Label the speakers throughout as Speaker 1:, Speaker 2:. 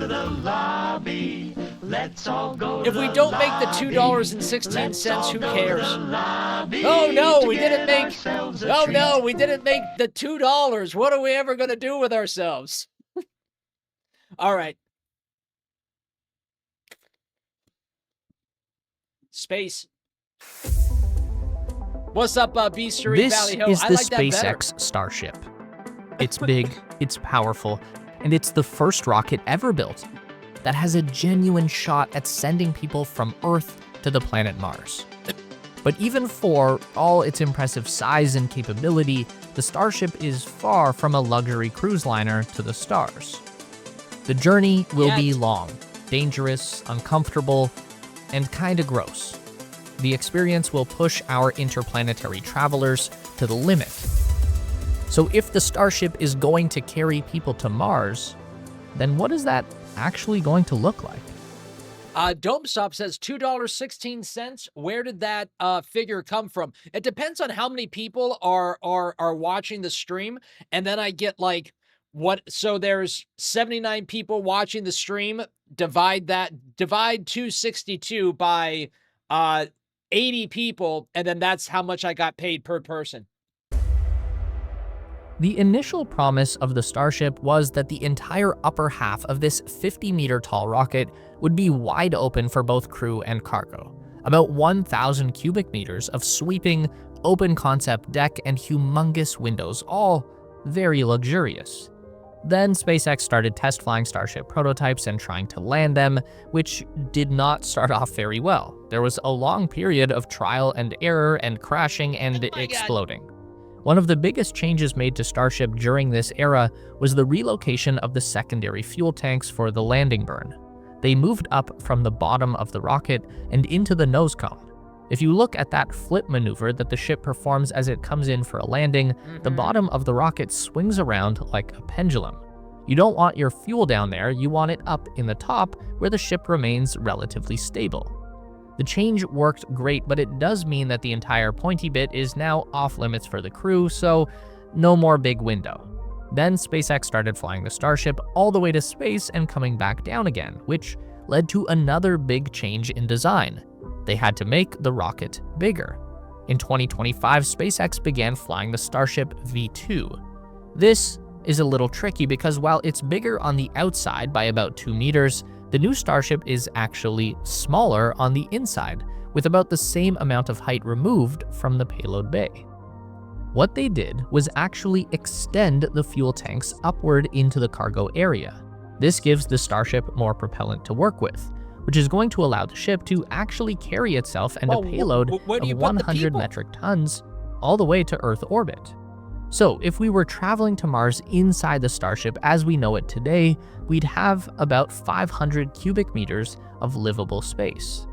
Speaker 1: the lobby. Let's all go to
Speaker 2: If we don't make the $2.16, who cares? Oh no, we didn't make. Oh no, we didn't make the $2. What are we ever going to do with ourselves? All right. Space. What's up, Beastery
Speaker 3: This
Speaker 2: Valley Hill?
Speaker 3: is
Speaker 2: I
Speaker 3: the
Speaker 2: like that better.
Speaker 3: SpaceX Starship. It's big, it's powerful, and it's the first rocket ever built that has a genuine shot at sending people from Earth to the planet Mars. But even for all its impressive size and capability, the Starship is far from a luxury cruise liner to the stars. The journey will be long, dangerous, uncomfortable, and kinda gross. The experience will push our interplanetary travelers to the limit. So if the Starship is going to carry people to Mars, then what is that actually going to look like?
Speaker 2: Domestop says $2.16. Where did that figure come from? It depends on how many people are watching the stream, and then I get like what. So there's 79 people watching the stream. Divide 262 by 80 people, and then that's how much I got paid per person.
Speaker 3: The initial promise of the Starship was that the entire upper half of this 50-meter tall rocket would be wide open for both crew and cargo. About 1,000 cubic meters of sweeping, open concept deck and humongous windows, all very luxurious. Then SpaceX started test flying Starship prototypes and trying to land them, which did not start off very well. There was a long period of trial and error and crashing and exploding. One of the biggest changes made to Starship during this era was the relocation of the secondary fuel tanks for the landing burn. They moved up from the bottom of the rocket and into the nose cone. If you look at that flip maneuver that the ship performs as it comes in for a landing, the bottom of the rocket swings around like a pendulum. You don't want your fuel down there, you want it up in the top where the ship remains relatively stable. The change worked great, but it does mean that the entire pointy bit is now off limits for the crew, so no more big window. Then SpaceX started flying the Starship all the way to space and coming back down again, which led to another big change in design. They had to make the rocket bigger. In 2025, SpaceX began flying the Starship V2. This is a little tricky because while it's bigger on the outside by about 2 meters, the new Starship is actually smaller on the inside, with about the same amount of height removed from the payload bay. What they did was actually extend the fuel tanks upward into the cargo area. This gives the Starship more propellant to work with, which is going to allow the ship to actually carry itself and a payload of 100 metric tons all the way to Earth orbit. So if we were traveling to Mars inside the Starship as we know it today, we'd have about 500 cubic meters of livable space.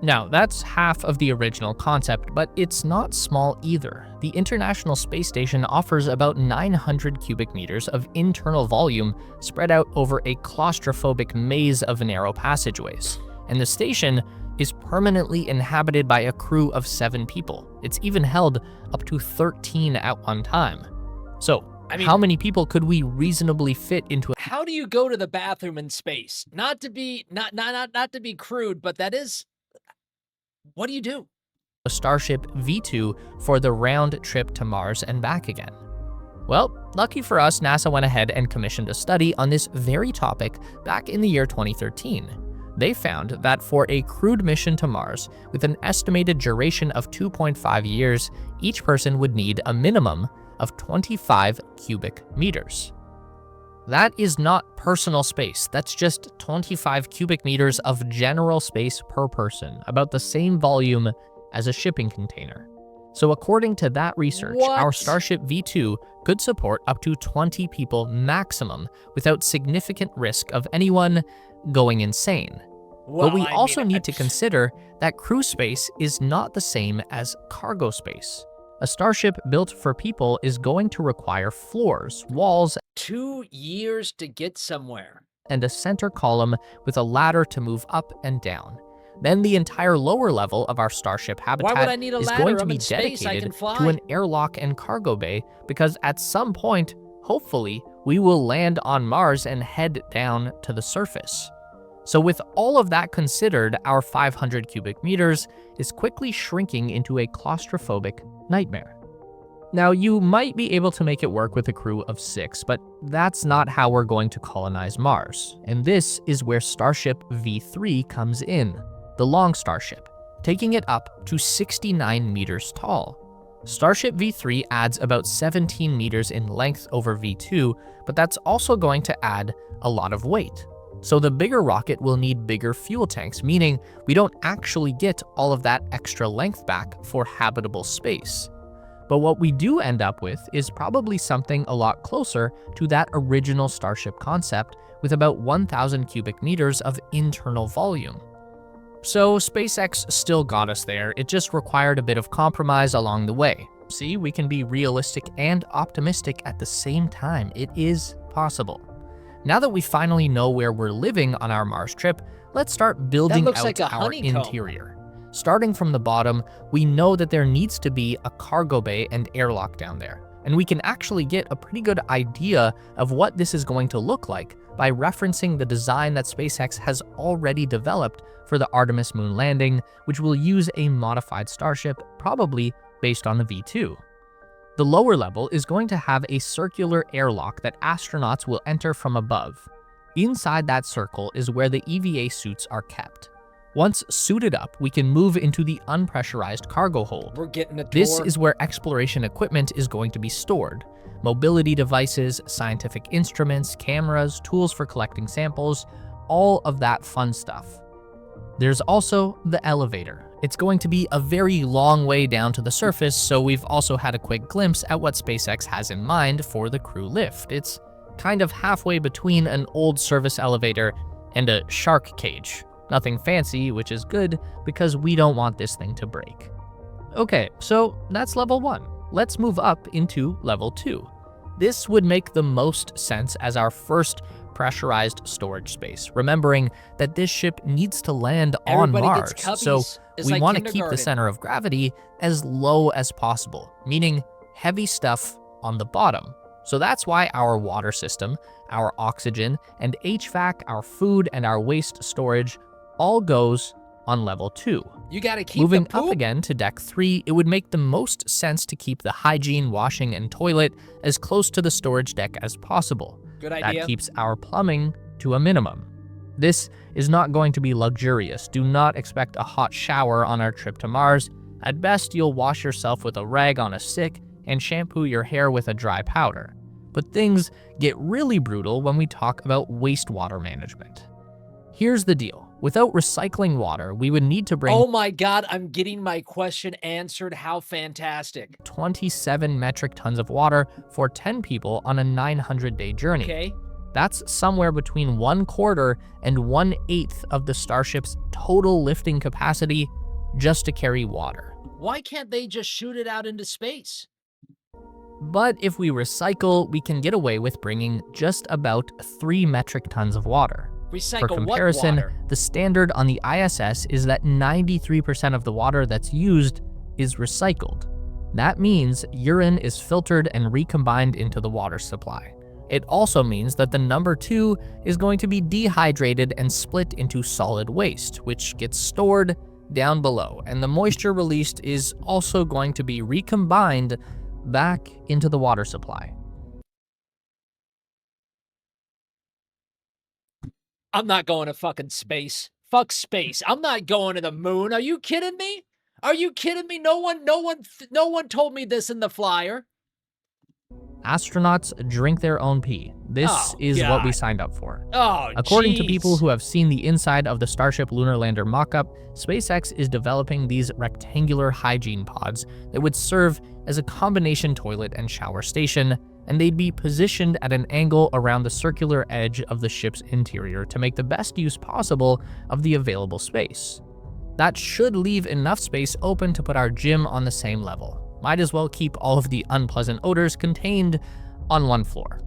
Speaker 3: Now, that's half of the original concept, but it's not small either. The International Space Station offers about 900 cubic meters of internal volume spread out over a claustrophobic maze of narrow passageways. And the station is permanently inhabited by a crew of 7 people. It's even held up to 13 at one time. So, how many people could we reasonably fit into a—
Speaker 2: How do you go to the bathroom in space? Not to be crude, but that is, what do you do?
Speaker 3: A Starship V2 for the round trip to Mars and back again? Well, lucky for us, NASA went ahead and commissioned a study on this very topic back in the year 2013. They found that for a crewed mission to Mars, with an estimated duration of 2.5 years, each person would need a minimum of 25 cubic meters. That is not personal space, that's just 25 cubic meters of general space per person, about the same volume as a shipping container. So according to that research, our Starship V2 could support up to 20 people maximum without significant risk of anyone going insane.
Speaker 2: Well,
Speaker 3: but we also need to consider that crew space is not the same as cargo space. A Starship built for people is going to require floors, walls,
Speaker 2: 2 years to get somewhere,
Speaker 3: and a center column with a ladder to move up and down. Then the entire lower level of our Starship habitat is going to be dedicated to an airlock and cargo bay because at some point, hopefully, we will land on Mars and head down to the surface. So with all of that considered, our 500 cubic meters is quickly shrinking into a claustrophobic nightmare. Now, you might be able to make it work with a crew of 6, but that's not how we're going to colonize Mars. And this is where Starship V3 comes in, the long Starship, taking it up to 69 meters tall. Starship V3 adds about 17 meters in length over V2, but that's also going to add a lot of weight. So the bigger rocket will need bigger fuel tanks, meaning we don't actually get all of that extra length back for habitable space. But what we do end up with is probably something a lot closer to that original Starship concept, with about 1,000 cubic meters of internal volume. So SpaceX still got us there, it just required a bit of compromise along the way. See, we can be realistic and optimistic at the same time. It is possible. Now that we finally know where we're living on our Mars trip, let's start building out
Speaker 2: like
Speaker 3: our
Speaker 2: honeycomb.
Speaker 3: interior. Starting from the bottom, we know that there needs to be a cargo bay and airlock down there. And we can actually get a pretty good idea of what this is going to look like by referencing the design that SpaceX has already developed for the Artemis moon landing, which will use a modified Starship, probably based on the V2. The lower level is going to have a circular airlock that astronauts will enter from above. Inside that circle is where the EVA suits are kept. Once suited up, we can move into the unpressurized cargo hold.
Speaker 2: We're getting a tour.
Speaker 3: This is where exploration equipment is going to be stored. Mobility devices, scientific instruments, cameras, tools for collecting samples, all of that fun stuff. There's also the elevator. It's going to be a very long way down to the surface, so we've also had a quick glimpse at what SpaceX has in mind for the crew lift. It's kind of halfway between an old service elevator and a shark cage. Nothing fancy, which is good because we don't want this thing to break. Okay, so that's level 1. Let's move up into level 2. This would make the most sense as our first pressurized storage space, remembering that this ship needs to land on Mars, so we want to keep the center of gravity as low as possible, meaning heavy stuff on the bottom. So that's why our water system, our oxygen, and HVAC, our food, and our waste storage all goes on level 2.
Speaker 2: You gotta keep
Speaker 3: Moving
Speaker 2: the poop.
Speaker 3: up again to deck 3, it would make the most sense to keep the hygiene, washing, and toilet as close to the storage deck as possible.
Speaker 2: Good idea.
Speaker 3: That keeps our plumbing to a minimum. This is not going to be luxurious. Do not expect a hot shower on our trip to Mars. At best, you'll wash yourself with a rag on a stick and shampoo your hair with a dry powder. But things get really brutal when we talk about wastewater management. Here's the deal. Without recycling water, we would need to bring
Speaker 2: Oh my God, I'm getting my question answered. How fantastic.
Speaker 3: 27 metric tons of water for 10 people on a 900-day journey.
Speaker 2: Okay.
Speaker 3: That's somewhere between 1/4 and 1/8 of the Starship's total lifting capacity just to carry water.
Speaker 2: Why can't they just shoot it out into space?
Speaker 3: But if we recycle, we can get away with bringing just about 3 metric tons of water.
Speaker 2: Recycle
Speaker 3: For comparison,
Speaker 2: what water?
Speaker 3: the standard on the ISS is that 93% of the water that's used is recycled. That means urine is filtered and recombined into the water supply. It also means that the number 2 is going to be dehydrated and split into solid waste, which gets stored down below, and the moisture released is also going to be recombined back into the water supply.
Speaker 2: I'm not going to fucking space. Fuck space. I'm not going to the moon. Are you kidding me? Are you kidding me? No one told me this in the flyer.
Speaker 3: Astronauts drink their own pee. This is what we signed up for.
Speaker 2: Oh,
Speaker 3: According to
Speaker 2: jeez.
Speaker 3: people who have seen the inside of the Starship lunar lander mock-up, SpaceX is developing these rectangular hygiene pods that would serve as a combination toilet and shower station, and they'd be positioned at an angle around the circular edge of the ship's interior to make the best use possible of the available space. That should leave enough space open to put our gym on the same level. Might as well keep all of the unpleasant odors contained on one floor.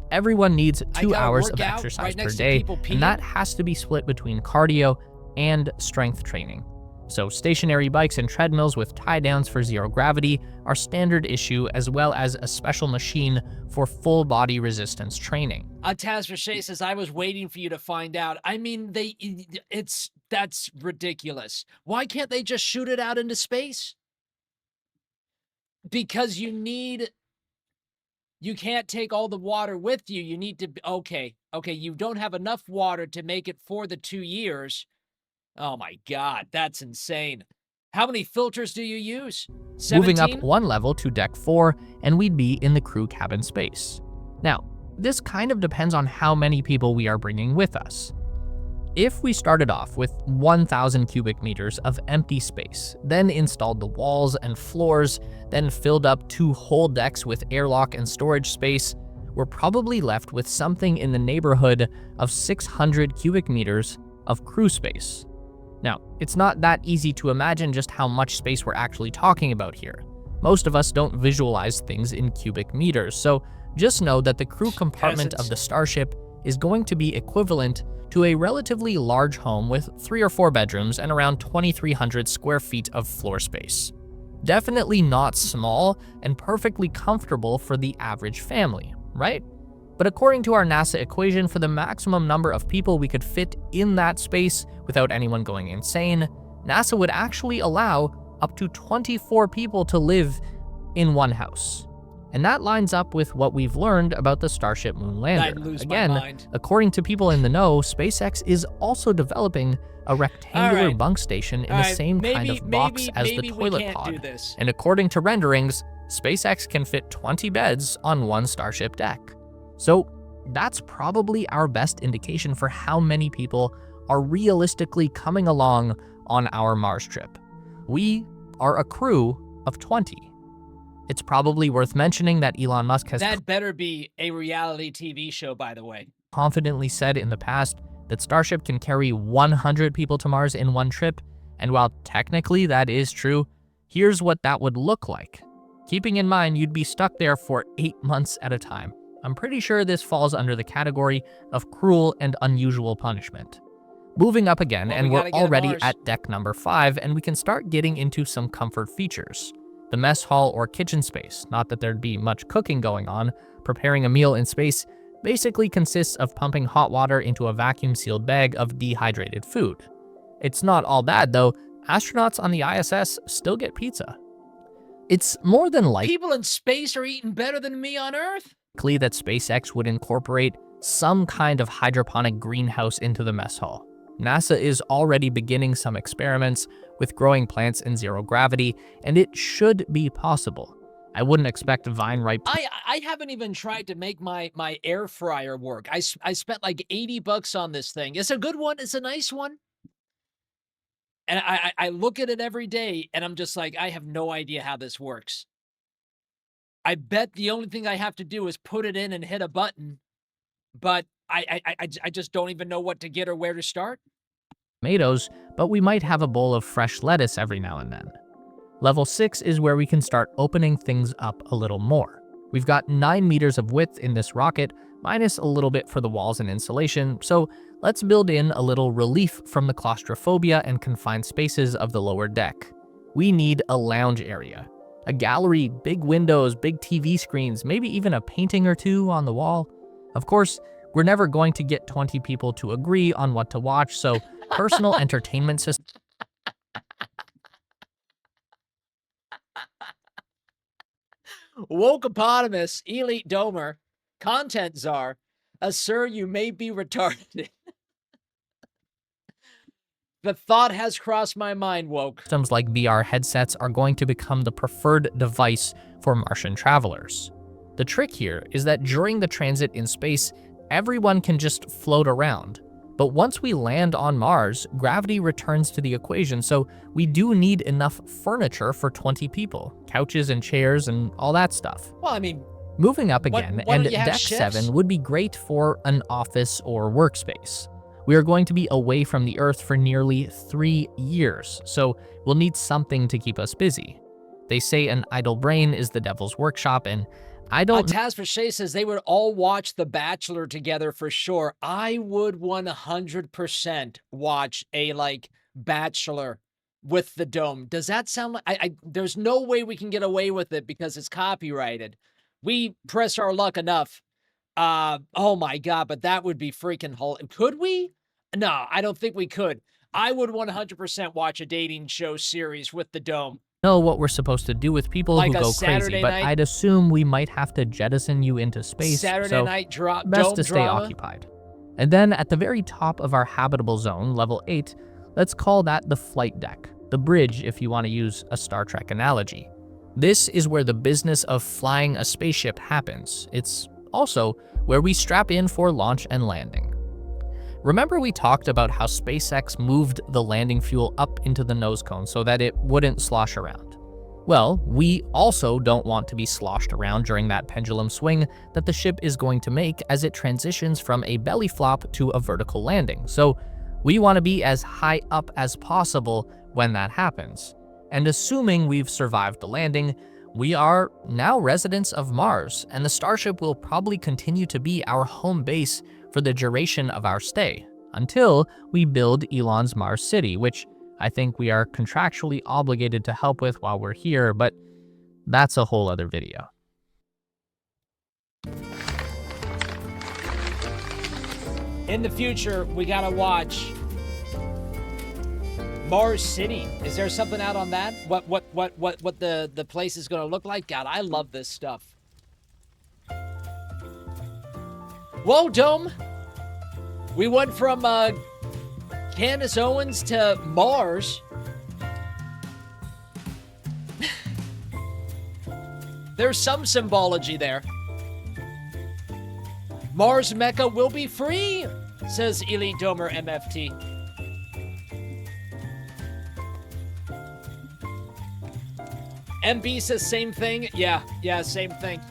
Speaker 3: Everyone needs 2 hours of exercise per day, and that has to be split between cardio and strength training. So stationary bikes and treadmills with tie-downs for zero gravity are standard issue, as well as a special machine for full body resistance training.
Speaker 2: Taz says, I was waiting for you to find out. I mean, that's ridiculous. Why can't they just shoot it out into space? Because you can't take all the water with you. You need to, okay, you don't have enough water to make it for the 2 years. Oh my God, that's insane. How many filters do you use? 17?
Speaker 3: Moving up one level to deck 4, and we'd be in the crew cabin space. Now, this kind of depends on how many people we are bringing with us. If we started off with 1,000 cubic meters of empty space, then installed the walls and floors, then filled up 2 whole decks with airlock and storage space, we're probably left with something in the neighborhood of 600 cubic meters of crew space. Now, it's not that easy to imagine just how much space we're actually talking about here. Most of us don't visualize things in cubic meters, so just know that the crew compartment of the Starship is going to be equivalent to a relatively large home with 3 or 4 bedrooms and around 2,300 square feet of floor space. Definitely not small and perfectly comfortable for the average family, right? But according to our NASA equation for the maximum number of people we could fit in that space without anyone going insane, NASA would actually allow up to 24 people to live in one house. And that lines up with what we've learned about the Starship moon lander. Again, according to people in the know, SpaceX is also developing a rectangular bunk station in the same kind of box as the toilet pod. And according to renderings, SpaceX can fit 20 beds on one Starship deck. So that's probably our best indication for how many people are realistically coming along on our Mars trip. We are a crew of 20. It's probably worth mentioning that Elon Musk has—
Speaker 2: That better be a reality TV show, by the way.
Speaker 3: —confidently said in the past that Starship can carry 100 people to Mars in one trip, and while technically that is true, here's what that would look like. Keeping in mind you'd be stuck there for 8 months at a time. I'm pretty sure this falls under the category of cruel and unusual punishment. Moving up again, and we're already at deck number 5, and we can start getting into some comfort features. The mess hall or kitchen space, not that there'd be much cooking going on, preparing a meal in space basically consists of pumping hot water into a vacuum-sealed bag of dehydrated food. It's not all bad though. Astronauts on the ISS still get pizza. It's more than likely
Speaker 2: people in space are eating better than me on Earth.
Speaker 3: That SpaceX would incorporate some kind of hydroponic greenhouse into the mess hall. NASA is already beginning some experiments with growing plants in zero gravity, and it should be possible. I wouldn't expect vine-ripe—
Speaker 2: I haven't even tried to make my air fryer work. I spent like $80 on this thing. It's a good one. It's a nice one. And I look at it every day, and I'm just like, I have no idea how this works. I bet the only thing I have to do is put it in and hit a button, but I just don't even know what to get or where to start.
Speaker 3: Tomatoes, but we might have a bowl of fresh lettuce every now and then. Level 6 is where we can start opening things up a little more. We've got 9 meters of width in this rocket, minus a little bit for the walls and insulation, so let's build in a little relief from the claustrophobia and confined spaces of the lower deck. We need a lounge area. A gallery, big windows, big TV screens, maybe even a painting or two on the wall. Of course, we're never going to get 20 people to agree on what to watch, so personal entertainment system—
Speaker 2: Wokeopotamus, Elite Domer, Content Czar, sir, you may be retarded. The thought has crossed my mind, Woke.
Speaker 3: Systems like VR headsets are going to become the preferred device for Martian travelers. The trick here is that during the transit in space, everyone can just float around. But once we land on Mars, gravity returns to the equation, so we do need enough furniture for 20 people. Couches and chairs and all that stuff.
Speaker 2: Well, I mean—
Speaker 3: Moving up again, and deck 7 would be great for an office or workspace. We are going to be away from the Earth for nearly 3 years, so we'll need something to keep us busy. They say an idle brain is the devil's workshop, and I don't—
Speaker 2: Taz says they would all watch The Bachelor together for sure. I would 100% watch a, Bachelor with the dome. Does that sound like there's no way we can get away with it because it's copyrighted. We press our luck enough. Oh my God, but that would be freaking could we? No, I don't think we could. I would 100% watch a dating show series with the dome.
Speaker 3: Know what we're supposed to do with people
Speaker 2: Like
Speaker 3: who
Speaker 2: a
Speaker 3: go
Speaker 2: Saturday
Speaker 3: crazy, but
Speaker 2: night-
Speaker 3: I'd assume we might have to jettison you into space.
Speaker 2: Saturday
Speaker 3: so
Speaker 2: night drop
Speaker 3: best
Speaker 2: dome
Speaker 3: to stay
Speaker 2: drama.
Speaker 3: occupied. And then at the very top of our habitable zone, level 8, let's call that the flight deck, the bridge if you want to use a Star Trek analogy. This is where the business of flying a spaceship happens. It's also where we strap in for launch and landing. Remember we talked about how SpaceX moved the landing fuel up into the nose cone so that it wouldn't slosh around? Well, we also don't want to be sloshed around during that pendulum swing that the ship is going to make as it transitions from a belly flop to a vertical landing. So we want to be as high up as possible when that happens. And assuming we've survived the landing, we are now residents of Mars, and the Starship will probably continue to be our home base for the duration of our stay, until we build Elon's Mars City, which I think we are contractually obligated to help with while we're here, but that's a whole other video.
Speaker 2: In the future, we gotta watch Mars City. Is there something out on that? What the place is gonna look like? God, I love this stuff. Whoa, Dome. We went from Candace Owens to Mars. There's some symbology there. Mars Mecca will be free, says Elite Domer MFT. MB says same thing. Yeah, same thing.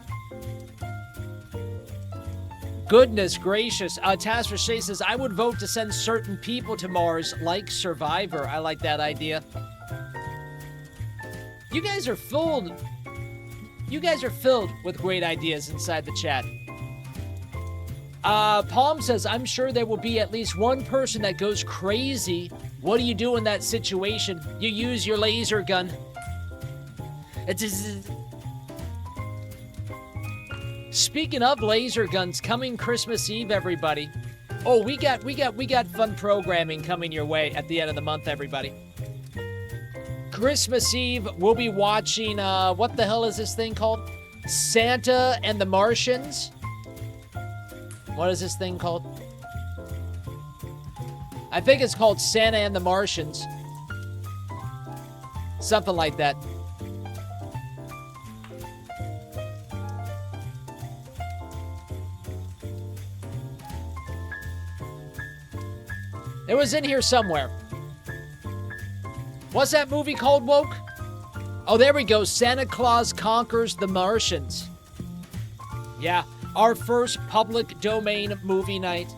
Speaker 2: Goodness gracious. Tasker Shay says, I would vote to send certain people to Mars like Survivor. I like that idea. You guys are filled with great ideas inside the chat. Palm says, I'm sure there will be at least one person that goes crazy. What do you do in that situation? You use your laser gun. Speaking of laser guns, coming Christmas Eve, everybody. Oh, we got fun programming coming your way at the end of the month, everybody. Christmas Eve, we'll be watching, what the hell is this thing called? Santa and the Martians? What is this thing called? I think it's called Santa and the Martians. Something like that. It was in here somewhere. What's that movie called, Woke? Oh, there we go. Santa Claus Conquers the Martians. Yeah, our first public domain movie night.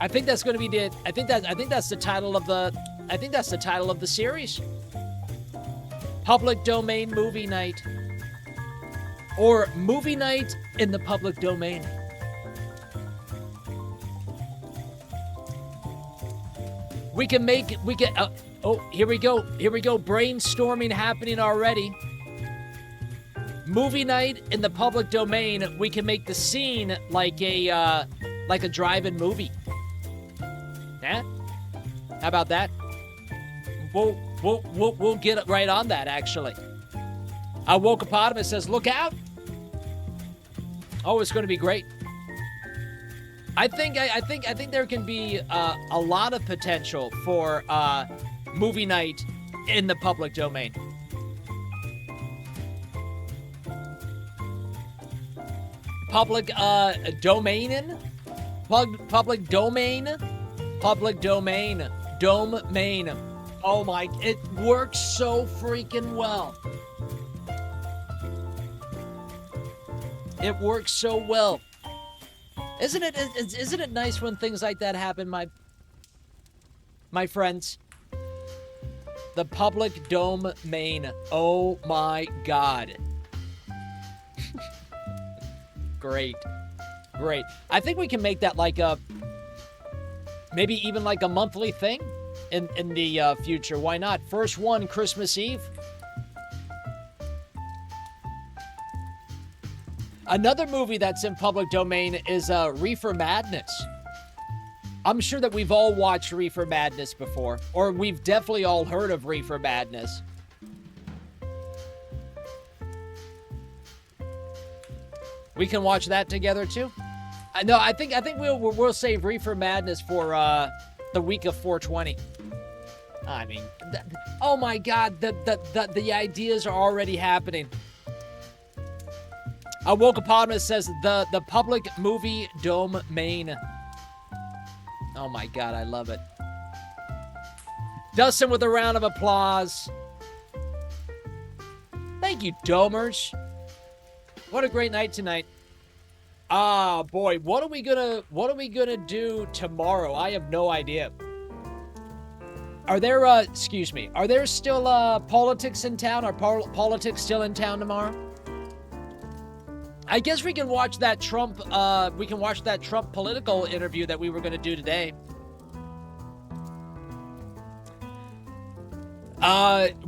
Speaker 2: I think that's going to be I think that's the title of the series. Public domain movie night. Or movie night in the public domain. Oh, here we go. Brainstorming happening already. Movie night in the public domain. We can make the scene like a drive-in movie. Yeah? How about that? We'll get right on that, actually. Wokeopotamus says, look out. Oh, it's going to be great. I think there can be a lot of potential for movie night in the public domain. Public domain. Oh my! It works so freaking well. It works so well. Isn't it nice when things like that happen, my friends? The public domain. Oh my God. Great. I think we can make that like maybe even like a monthly thing. in the future. Why not? First one, Christmas Eve. Another movie that's in public domain is Reefer Madness. I'm sure that we've all watched Reefer Madness before, or we've definitely all heard of Reefer Madness. We can watch that together too. No, I think we'll save Reefer Madness for the week of 420. I mean, oh my God, the ideas are already happening. Wokeapotamus says the public movie domain. Oh my God, I love it. Dustin with a round of applause. Thank you, Domers. What a great night tonight. Ah, boy, what are we gonna do tomorrow? I have no idea. Are there are there still politics in town? Are politics still in town tomorrow? I guess we can watch that Trump political interview that we were going to do today.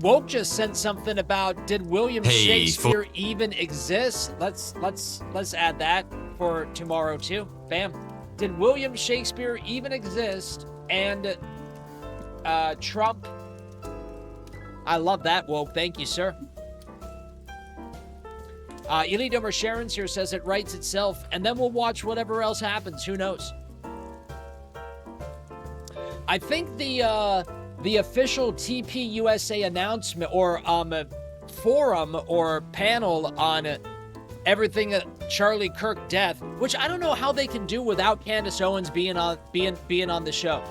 Speaker 2: Woke just sent something about, did William Shakespeare even exist? Let's add that for tomorrow too. Bam. Did William Shakespeare even exist? And Trump. I love that, Woke. Thank you, sir. Elite Domer Sharon's here says it writes itself, and then we'll watch whatever else happens. Who knows? I think the official TP USA announcement or forum or panel on everything Charlie Kirk death, which I don't know how they can do without Candace Owens being on the show.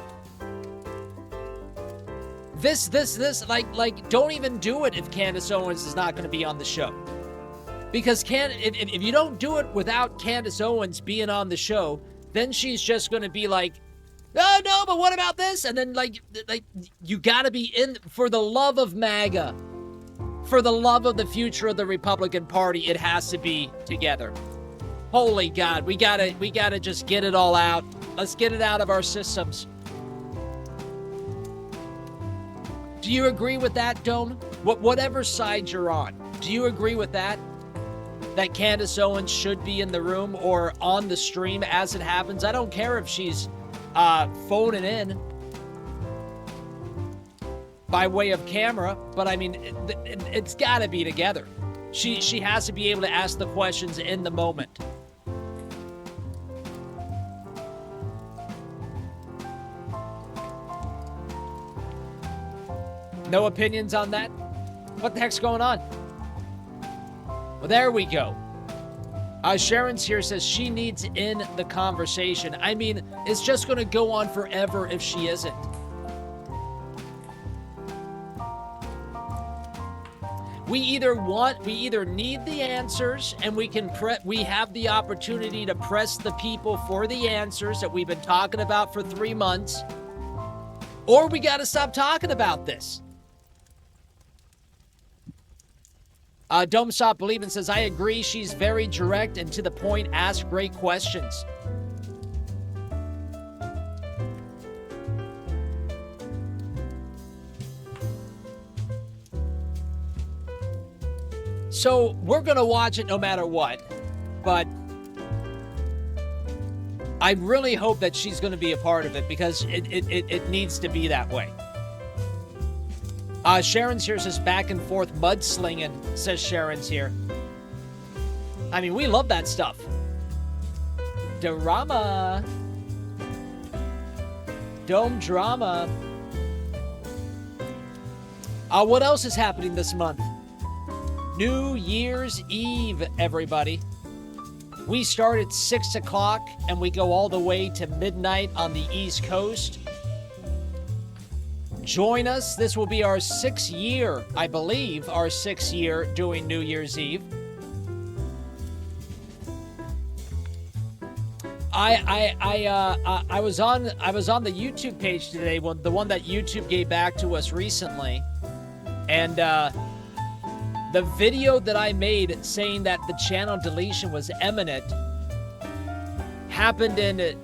Speaker 2: This like don't even do it if Candace Owens is not going to be on the show. Because if you don't do it without Candace Owens being on the show, then she's just going to be like, oh, no, but what about this? And then, like you got to be in for the love of MAGA. For the love of the future of the Republican Party, it has to be together. Holy God, we gotta just get it all out. Let's get it out of our systems. Do you agree with that, Dome? Whatever side you're on, do you agree with that? That Candace Owens should be in the room or on the stream as it happens? I don't care if she's phoning in by way of camera, but I mean, it's got to be together. She has to be able to ask the questions in the moment. No opinions on that? What the heck's going on? Well, there we go. Sharon's here says she needs in the conversation. I mean, it's just going to go on forever if she isn't. We either need the answers and we have the opportunity to press the people for the answers that we've been talking about for 3 months, or we got to stop talking about this. Don't Stop Believing says, I agree. She's very direct and to the point, ask great questions. So we're going to watch it no matter what, but I really hope that she's going to be a part of it because it needs to be that way. Sharon's here says back and forth mudslinging, says Sharon's here. I mean, we love that stuff. Drama. Dome drama. What else is happening this month? New Year's Eve, everybody. We start at 6 o'clock and we go all the way to midnight on the East Coast. Join us. This will be our 6th year, I believe, our 6th year doing New Year's Eve. I was on the YouTube page today, the one that YouTube gave back to us recently, and the video that I made saying that the channel deletion was imminent happened in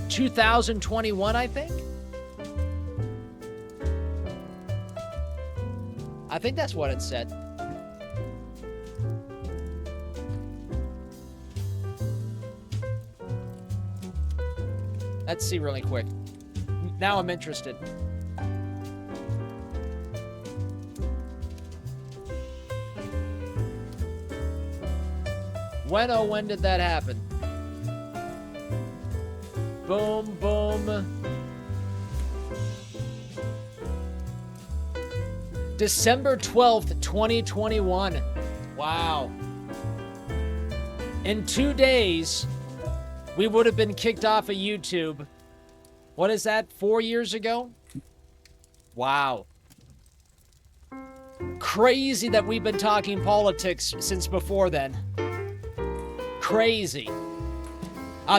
Speaker 2: 2021, I think. I think that's what it said. Let's see really quick. Now I'm interested. When did that happen? Boom, boom. December 12th, 2021. Wow. In 2 days, we would have been kicked off of YouTube. What is that, 4 years ago? Wow. Crazy that we've been talking politics since before then. Crazy.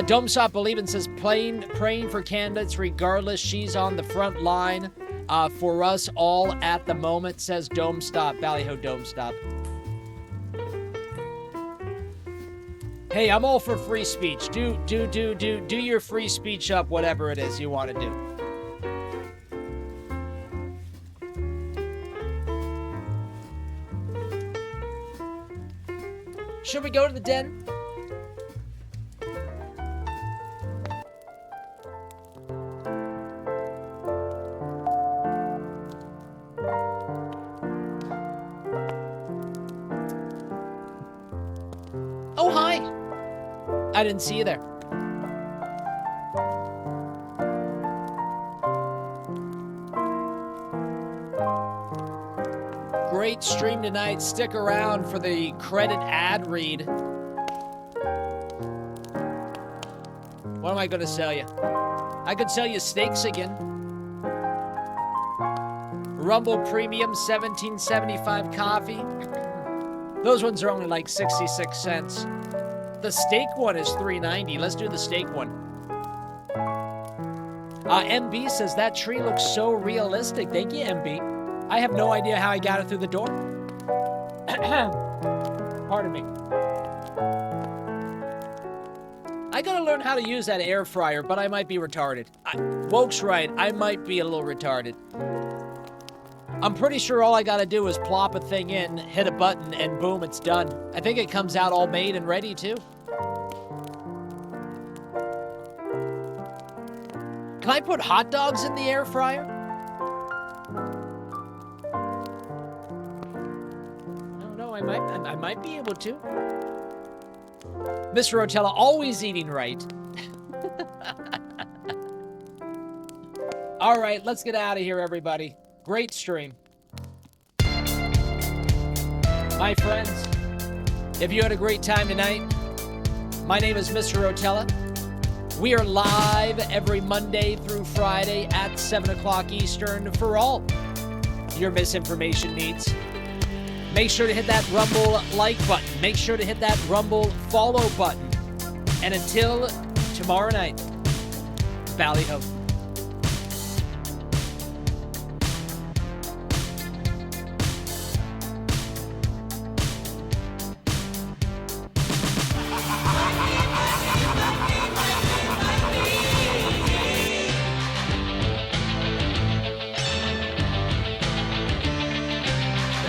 Speaker 2: Don't Stop Believing says, praying for candidates regardless. She's on the front line for us all at the moment, says Dome Stop. Ballyho Dome Stop. Hey, I'm all for free speech. Do your free speech up, whatever it is you want to do. Should we go to the den? Oh, hi. I didn't see you there. Great stream tonight. Stick around for the credit ad read. What am I going to sell you? I could sell you steaks again. Rumble Premium 1775 coffee. Those ones are only like 66 cents. The steak one is $3.90. Let's do the steak one. MB says that tree looks so realistic. Thank you, MB. I have no idea how I got it through the door. Pardon me. I gotta learn how to use that air fryer, but I might be retarded. Woke's right. I might be a little retarded. I'm pretty sure all I gotta do is plop a thing in, hit a button, and boom, it's done. I think it comes out all made and ready, too. Can I put hot dogs in the air fryer? No, I might be able to. Mr. Rotella, always eating right. All right, let's get out of here, everybody. Great stream. My friends, if you had a great time tonight, my name is Mr. Rotella. We are live every Monday through Friday at 7 o'clock Eastern for all your misinformation needs. Make sure to hit that Rumble like button. Make sure to hit that Rumble follow button. And until tomorrow night, Ballyho.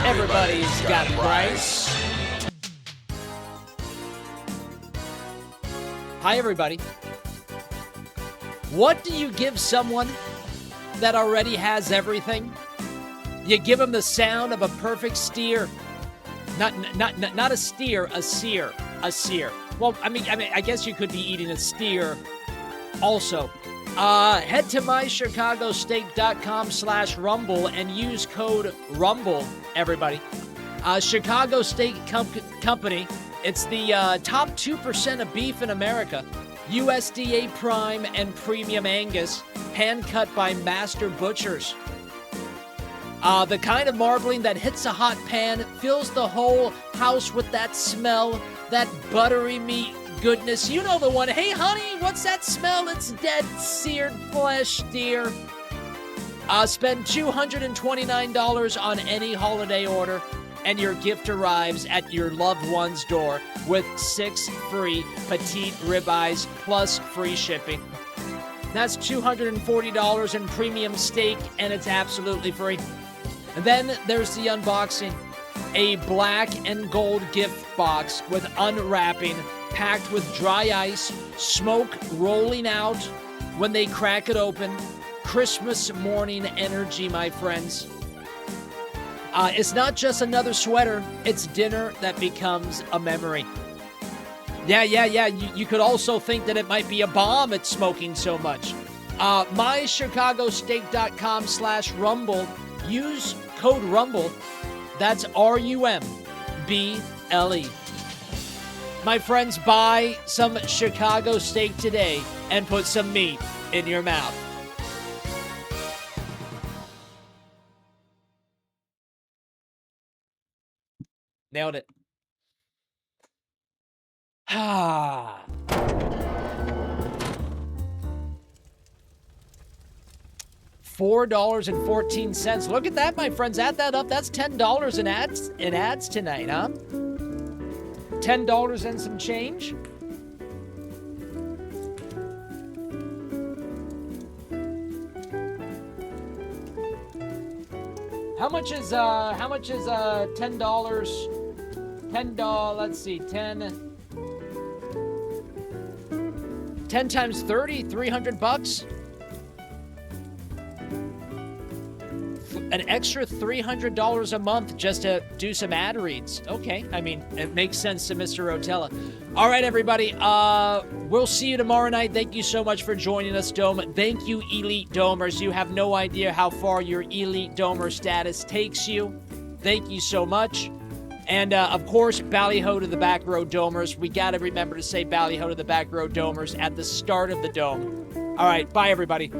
Speaker 2: Everybody's got a price. Hi, everybody. What do you give someone that already has everything? You give them the sound of a perfect steer. Not a steer, a sear. A sear. Well, I mean, I guess you could be eating a steer also. Head to mychicagosteak.com/rumble and use code RUMBLE, everybody. Chicago Steak Company. It's the top 2% of beef in America. USDA Prime and Premium Angus, hand-cut by master butchers. The kind of marbling that hits a hot pan, fills the whole house with that smell, that buttery meat goodness. You know the one. Hey, honey, what's that smell? It's dead, seared flesh, dear. Spend $229 on any holiday order, and your gift arrives at your loved one's door with 6 free petite ribeyes plus free shipping. That's $240 in premium steak, and it's absolutely free. And then there's the unboxing. A black and gold gift box with unwrapping, packed with dry ice, smoke rolling out when they crack it open. Christmas morning energy, my friends. It's not just another sweater. It's dinner that becomes a memory. Yeah. You could also think that it might be a bomb. It's smoking so much. mychicagosteak.com/rumble. Use code RUMBLE. That's RUMBLE. My friends, buy some Chicago steak today and put some meat in your mouth. Nailed it. $4.14. Look at that, my friends. Add that up. That's $10 in ads tonight, huh? $10 and some change. How much is $10? Let's see, 10 times 30, $300. An extra $300 a month just to do some ad reads. Okay, I mean, it makes sense to Mr. Rotella. All right, everybody, we'll see you tomorrow night. Thank you so much for joining us, Dome. Thank you, Elite Domers. You have no idea how far your Elite Domer status takes you. Thank you so much. And, of course, Ballyho to the Back Row Domers. We got to remember to say Ballyho to the Back Row Domers at the start of the Dome. All right, bye, everybody.